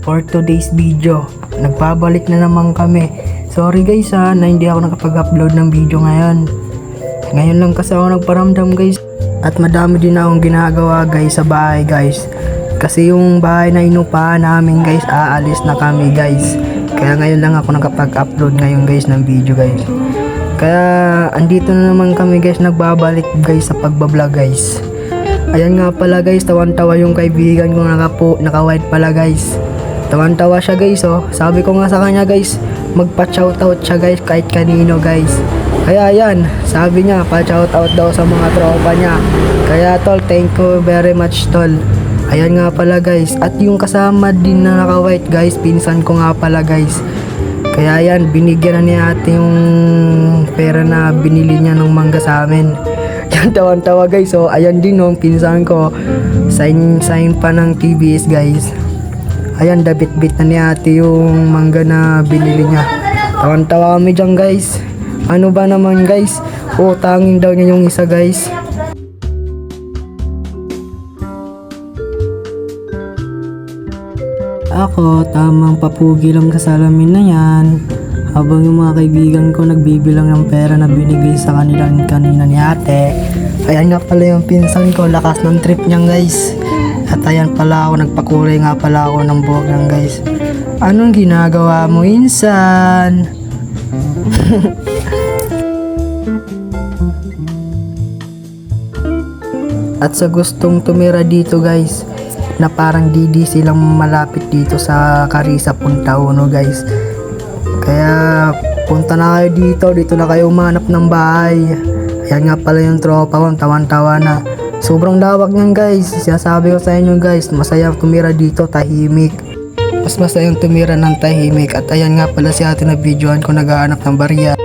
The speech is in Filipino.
for today's video. Nagbabalik na naman kami. Sorry guys na hindi ako nakapag-upload ng video ngayon. Ngayon lang kasi ako nagparamdam guys. At madami din akong ginagawa guys sa bahay guys. Kasi yung bahay na inupahan namin guys, aalis na kami guys. Kaya ngayon lang ako nakapag-upload ngayon guys ng video guys. Kaya andito na naman kami guys, nagbabalik guys sa pagbablog guys. Ayan nga pala guys, tawan-tawa yung kaibigan ko naka-white pala guys. Tawan-tawa siya guys oh. Sabi ko nga sa kanya guys, magpa-shoutout siya guys kahit kanino guys. Kaya ayan, sabi niya pa-shoutout daw sa mga tropa niya. Kaya tol, thank you very much tol. Ayan nga pala guys, at yung kasama din na naka-white guys, pinsan ko nga pala guys. Kaya ayan, binigyan na ni ate yung pera na binili niya ng mangga sa amin. Yan, tawan-tawa guys. So ayan din nung pinsan ko, sign pa ng TBS guys. Ayan, dabit-bit na ni ate yung mangga na binili niya. Tawan-tawa kami dyan guys. Ano ba naman guys, utangin daw niya yung isa guys. Ako, tamang papugi lang sa salamin na yan. Habang yung mga kaibigan ko nagbibilang ng pera na binigay sa kanilang kanina ni ate. Ayan nga pala yung pinsan ko, lakas ng trip niyan guys. At ayan pala ako, nagpakulay nga pala ako ng buhok niyan guys. Anong ginagawa mo insan? At sa gustong tumira dito guys, na parang di silang malapit dito sa Carissa Punta Uno guys. Kaya punta na kayo dito na kayo umanap ng bahay. Ayan nga pala yung tropa ko, tawan-tawa na. Sobrang lawak niyan guys. Sinasabi ko sa inyo guys, masaya tumira dito, tahimik. Mas masayang tumira ng tahimik. At ayan nga pala si ate na videoan ko nag-aanap ng barya.